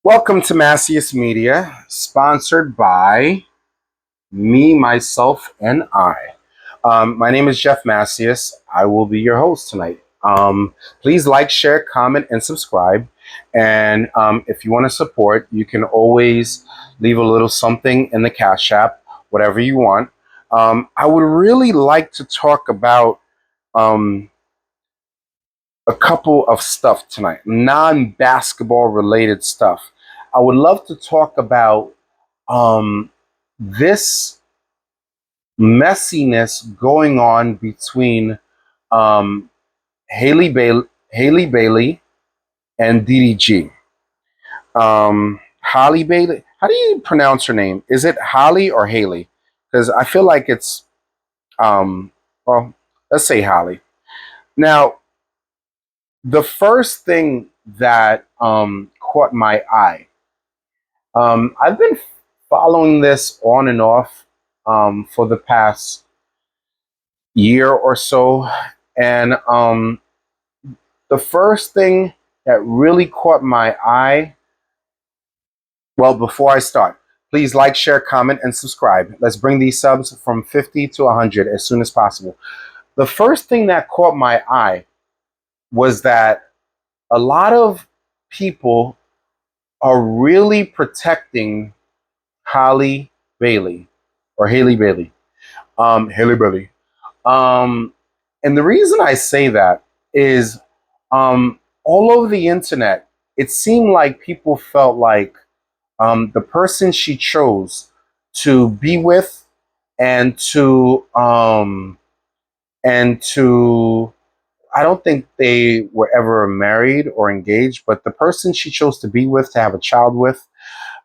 Welcome to Massius Media, sponsored by me, myself, and I. My name is Jeff Massius. I will be your host tonight. Please like, share, comment, and subscribe. And if you want to support, you can always leave a little something in the Cash App, whatever you want. I would really like to talk about um, a couple of stuff tonight, non-basketball related stuff. I would love to talk about this messiness going on between um, Haley Bailey and DDG. Halle Bailey. How do you pronounce her name? Is it Halle or Haley? Because I feel like it's well, let's say Halle. Now, the first thing that caught my eye. I've been following this on and off for the past year or so, and the first thing that really caught my eye. Well, before I start, please like, share, comment, and subscribe. Let's bring these subs from 50 to 100 as soon as possible. The first thing that caught my eye was that a lot of people are really protecting Halle Bailey or Haley Bailey. Haley Bailey. Um, and the reason I say that is all over the internet, it seemed like people felt like the person she chose to be with and to and to I don't think they were ever married or engaged, but the person she chose to be with, to have a child with,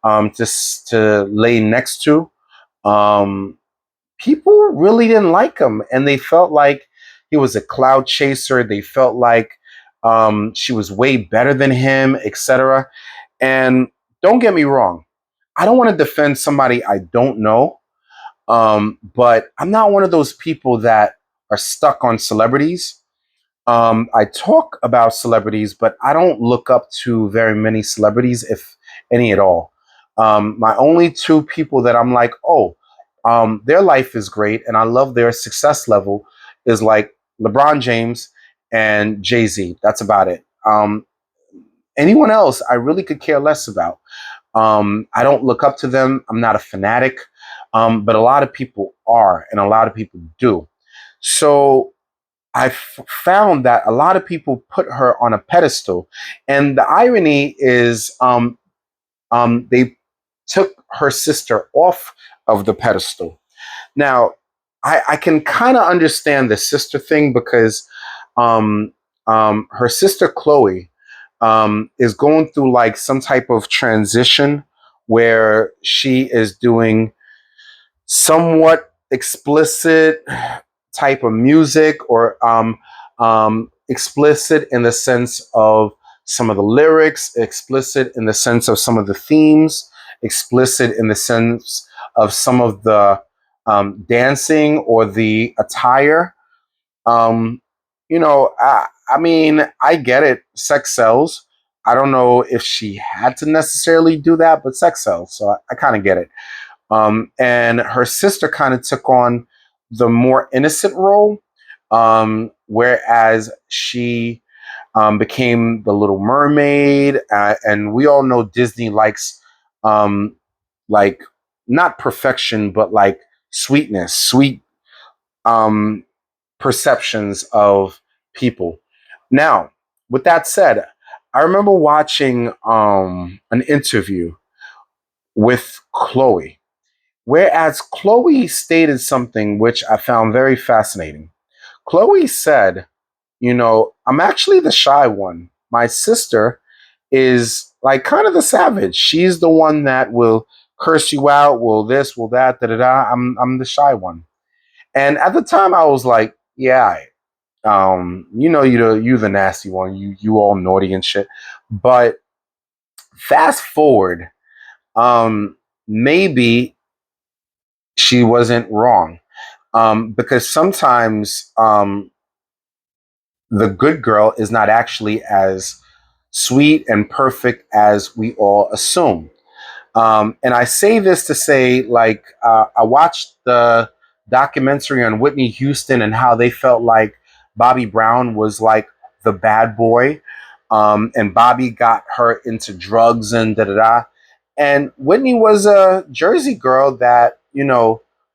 to lay next to, um, people really didn't like him, and they felt like he was a cloud chaser. They felt like she was way better than him, etc. And don't get me wrong, I don't want to defend somebody I don't know, but I'm not one of those people that are stuck on celebrities. I talk about celebrities, but I don't look up to very many celebrities, if any at all. My only two people that I'm like, oh, their life is great and I love their success level is like LeBron James and Jay-Z. That's about it. Anyone else, I really could care less about. I don't look up to them. I'm not a fanatic, but a lot of people are, and a lot of people do. So found that a lot of people put her on a pedestal, and the irony is, they took her sister off of the pedestal. Now, I can kind of understand the sister thing because um, her sister Chloe is going through like some type of transition where she is doing somewhat explicit type of music, or explicit in the sense of some of the lyrics, explicit in the sense of some of the themes, explicit in the sense of some of the dancing or the attire. Um, I mean, I get it. Sex sells. I don't know if she had to necessarily do that, but sex sells. So I kind of get it. And her sister kind of took on the more innocent role, whereas she became the Little Mermaid. And we all know Disney likes, um, like, not perfection, but like sweetness, sweet um, perceptions of people. Now, with that said, I remember watching an interview with Chloe. Whereas Chloe stated something which I found very fascinating. Chloe said, I'm actually the shy one. My sister is like kind of the savage. She's the one that will curse you out, will this, will that, da da da. I'm the shy one. And at the time I was like, yeah, you the nasty one. You all naughty and shit. But fast forward, maybe she wasn't wrong. Because sometimes the good girl is not actually as sweet and perfect as we all assume. And I say this to say, like, I watched the documentary on Whitney Houston and how they felt like Bobby Brown was like the bad boy. And Bobby got her into drugs and da da da. And Whitney was a Jersey girl that,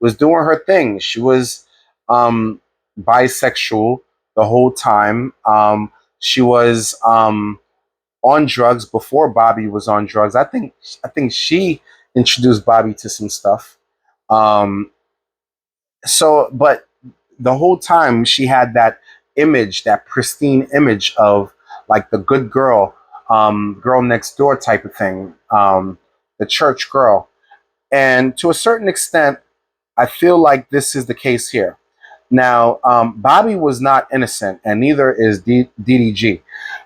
was doing her thing. She was bisexual the whole time. She was on drugs before Bobby was on drugs. I think she introduced Bobby to some stuff. Um, but the whole time she had that image, that pristine image of like the good girl, girl next door type of thing, the church girl. And to a certain extent, I feel like this is the case here. Now, Bobby was not innocent, and neither is DDG.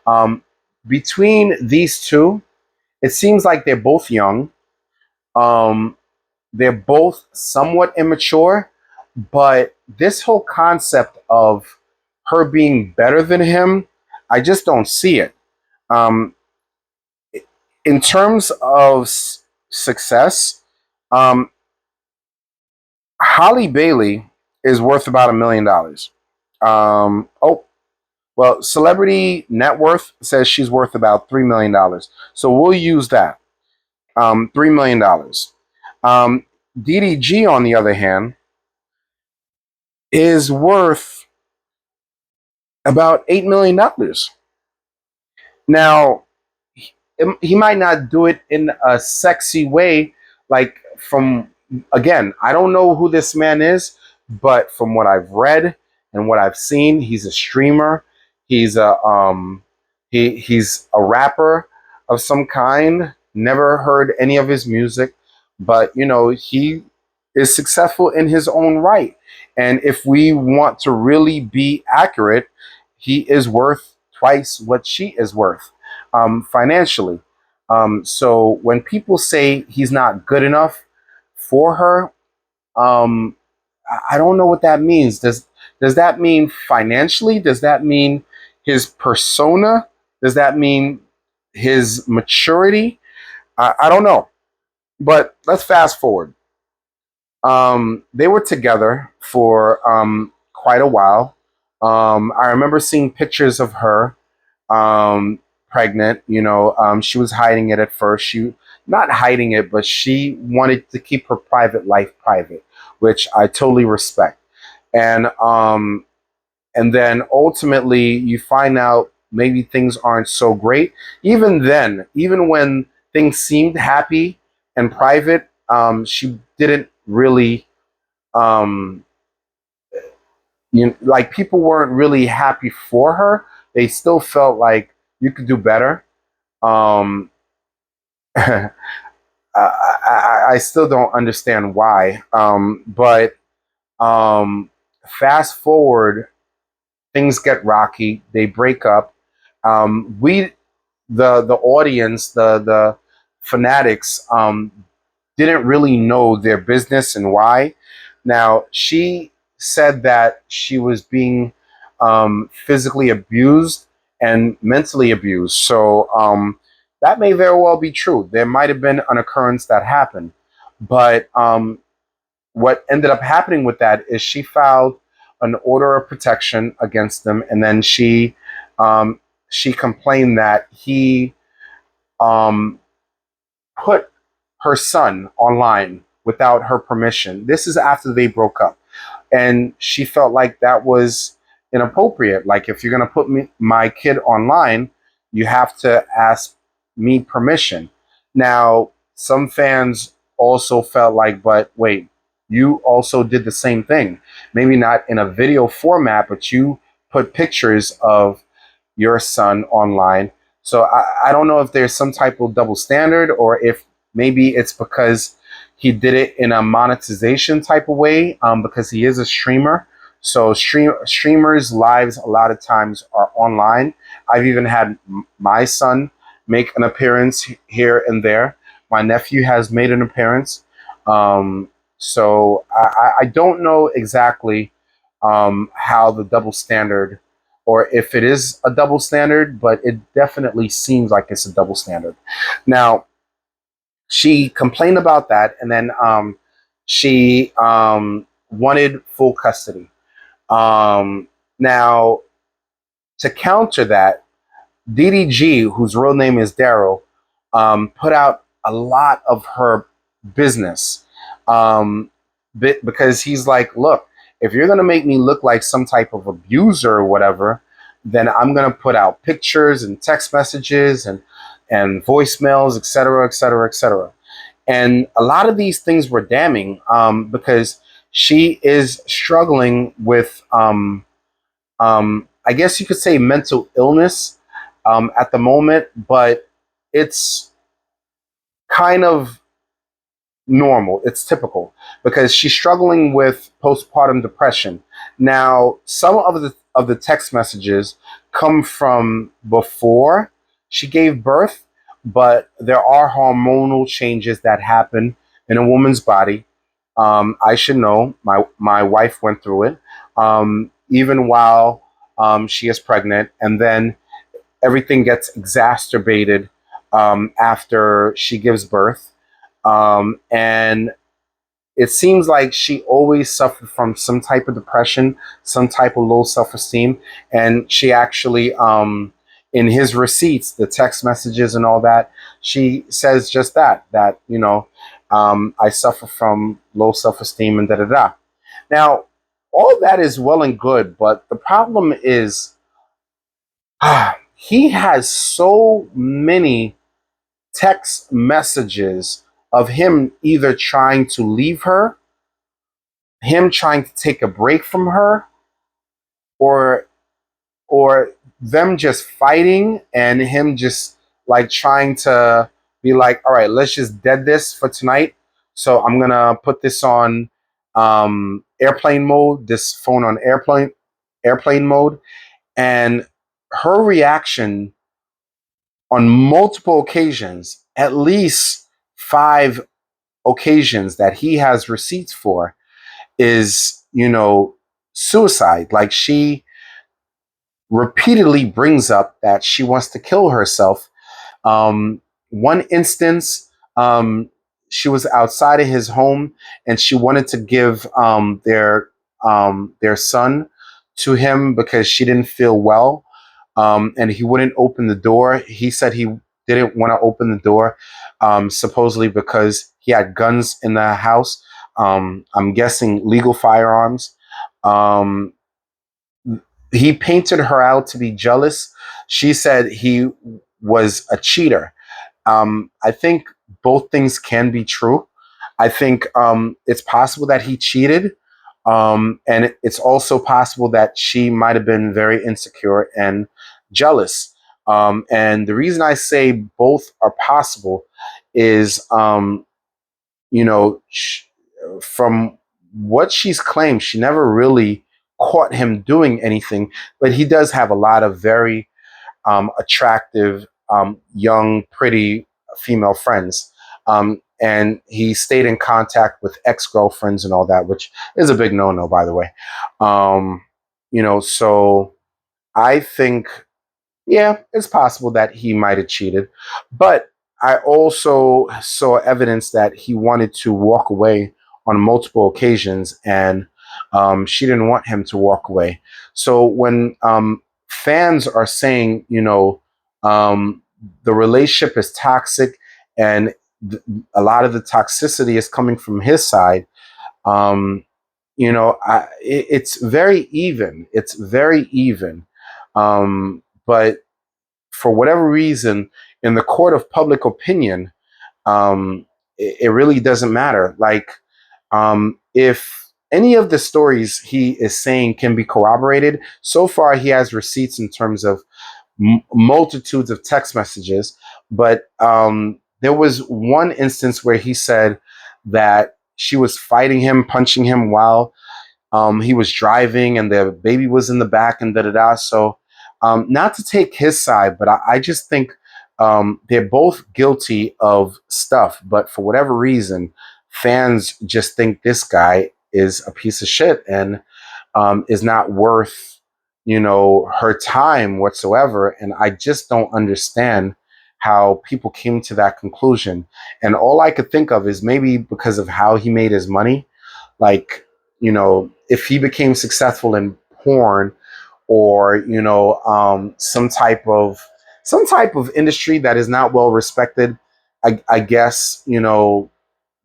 Um, Between these two, it seems like they're both young. Um, they're both somewhat immature, but this whole concept of her being better than him, I just don't see it. Um, in terms of success, um, Halle Bailey is worth about $1 million. Oh, well, Celebrity Net Worth says she's worth about $3 million. So we'll use that. $3 million. DDG, on the other hand, is worth about $8 million. Now, he might not do it in a sexy way, like from again, I don't know who this man is, but from what I've read and what I've seen, he's a streamer. He's he's a rapper of some kind. Never heard any of his music, but he is successful in his own right. And if we want to really be accurate, he is worth twice what she is worth, financially. So when people say he's not good enough for her, um, I don't know what that means. Does that mean financially? Does that mean his persona? Does that mean his maturity? I don't know. But let's fast forward. They were together for quite a while. I remember seeing pictures of her um, pregnant. She was hiding it at first. She not hiding it, but she wanted to keep her private life private, which I totally respect. And then ultimately you find out maybe things aren't so great. Even then, even when things seemed happy and private, she didn't really um, like people weren't really happy for her. They still felt like you could do better. Um, I still don't understand why. But fast forward, things get rocky. They break up. We, the audience, the fanatics, didn't really know their business and why. Now, she said that she was being physically abused and mentally abused. So that may very well be true. There might have been an occurrence that happened. But what ended up happening with that is she filed an order of protection against them, and then she complained that he um, put her son online without her permission. This is after they broke up. And she felt like that was inappropriate. Like, if you're going to put my kid online, you have to ask me permission. Now, some fans also felt like, but wait, you also did the same thing. Maybe not in a video format, but you put pictures of your son online. So I don't know if there's some type of double standard, or if maybe it's because he did it in a monetization type of way, because he is a streamer. So streamers' lives a lot of times are online. I've even had my son make an appearance here and there. My nephew has made an appearance. So I don't know exactly how the double standard or if it is a double standard, but it definitely seems like it's a double standard. Now, she complained about that, and then she wanted full custody. Now, to counter that, DDG, whose real name is Daryl, put out a lot of her business because he's like, look, if you're going to make me look like some type of abuser or whatever, then I'm going to put out pictures and text messages and voicemails, et cetera, et cetera, et cetera. And a lot of these things were damning because she is struggling with, I guess you could say, mental illness at the moment, but it's kind of normal. It's typical because she's struggling with postpartum depression. Now, some of the text messages come from before she gave birth, but there are hormonal changes that happen in a woman's body. I should know. My wife went through it, even while she is pregnant, and then everything gets exacerbated after she gives birth. And it seems like she always suffered from some type of depression, some type of low self-esteem. And she actually, in his receipts, the text messages and all that, she says just that, I suffer from low self-esteem and da da da. Now, all that is well and good, but the problem is he has so many text messages of him either trying to leave her, him trying to take a break from her, or or them just fighting and him just like trying to be like, all right, let's just dead this for tonight. So I'm gonna put this on airplane mode, this phone on airplane mode. And her reaction on multiple occasions, at least 5 occasions that he has receipts for, is, suicide. Like, she repeatedly brings up that she wants to kill herself. One instance, she was outside of his home and she wanted to give their son to him because she didn't feel well, and he wouldn't open the door. He said he didn't want to open the door, supposedly because he had guns in the house. I'm guessing legal firearms. Um, he painted her out to be jealous. She said he was a cheater. I think both things can be true. I think it's possible that he cheated. And it's also possible that she might have been very insecure and jealous. And the reason I say both are possible is, from what she's claimed, she never really caught him doing anything, but he does have a lot of very attractive, young, pretty female friends. And he stayed in contact with ex-girlfriends and all that, which is a big no-no, by the way. So I think, yeah, it's possible that he might have cheated, but I also saw evidence that he wanted to walk away on multiple occasions, and she didn't want him to walk away. So when fans are saying, the relationship is toxic, and a lot of the toxicity is coming from his side, it's very even. It's very even. But for whatever reason, in the court of public opinion, it really doesn't matter. Like, if any of the stories he is saying can be corroborated, so far he has receipts in terms of multitudes of text messages. But there was one instance where he said that she was fighting him, punching him while he was driving, and the baby was in the back, and da da da. So, not to take his side, but I just think they're both guilty of stuff. But for whatever reason, fans just think this guy is a piece of shit and is not worth her time whatsoever. And I just don't understand how people came to that conclusion. And all I could think of is maybe because of how he made his money. Like, if he became successful in porn, or some type of industry that is not well respected, I guess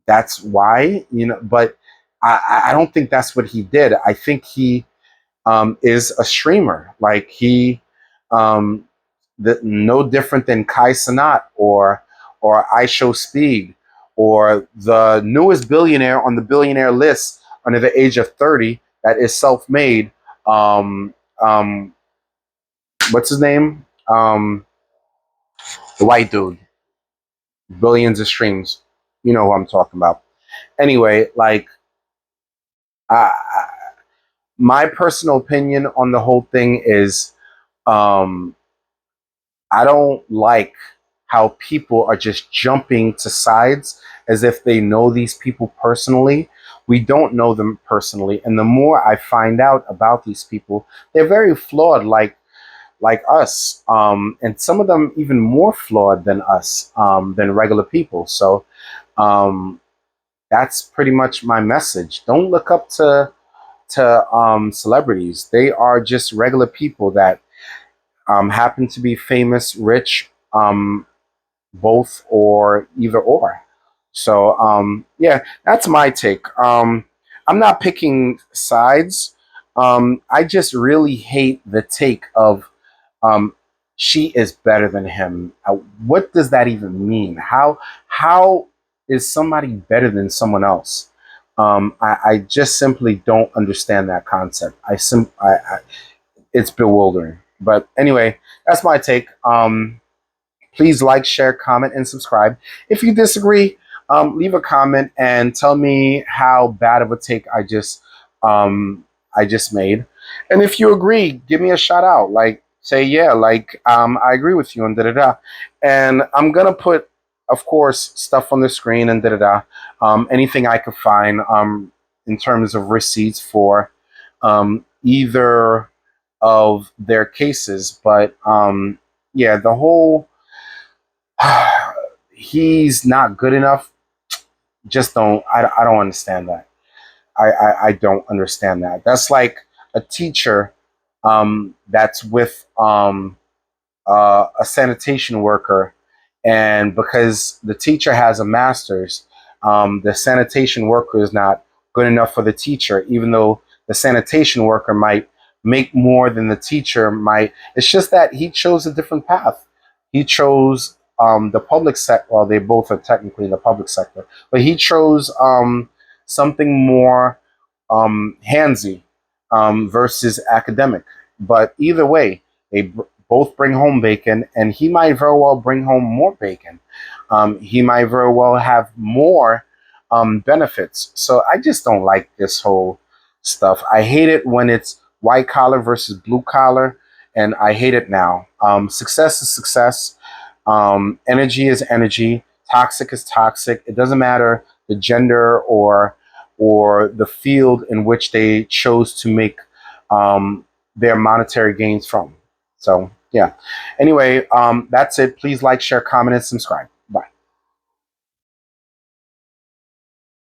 that's why. But I don't think that's what he did. I think he is a streamer. Like, he um, no different than Kai Cenat, or Isho Speed, or the newest billionaire on the billionaire list under the age of 30 that is self-made. Um, um, what's his name? The white dude, billions of streams. You know who I'm talking about. Anyway, like, I, my personal opinion on the whole thing is, um, I don't like how people are just jumping to sides as if they know these people personally. We don't know them personally, and the more I find out about these people, they're very flawed, like us, and some of them even more flawed than us, than regular people. So um, that's pretty much my message. Don't look up to celebrities. They are just regular people that happen to be famous, rich, both, or either or. So yeah, that's my take. I'm not picking sides. I just really hate the take of um, she is better than him. What does that even mean? How is somebody better than someone else? I just simply don't understand that concept. It's bewildering. But anyway, that's my take. Please like, share, comment, and subscribe. If you disagree, leave a comment and tell me how bad of a take I just made. And if you agree, give me a shout out. Like, say, yeah, like, I agree with you, and da da da. And I'm gonna put, of course, stuff on the screen, and da da da. Anything I could find in terms of receipts for either of their cases. But yeah, the whole he's not good enough. Just don't. I don't understand that. I don't understand that. That's like a teacher that's with a sanitation worker, and because the teacher has a master's, the sanitation worker is not good enough for the teacher, even though the sanitation worker might make more than the teacher might. It's just that he chose a different path. He chose the public sector. Well, they both are technically in the public sector, but he chose something more handsy versus academic. But either way, they both bring home bacon, and he might very well bring home more bacon. He might very well have more benefits. So I just don't like this whole stuff. I hate it when it's white collar versus blue collar, and I hate it now. Success is success. Energy is energy. Toxic is toxic. It doesn't matter the gender or the field in which they chose to make their monetary gains from. So yeah. Anyway, that's it. Please like, share, comment, and subscribe.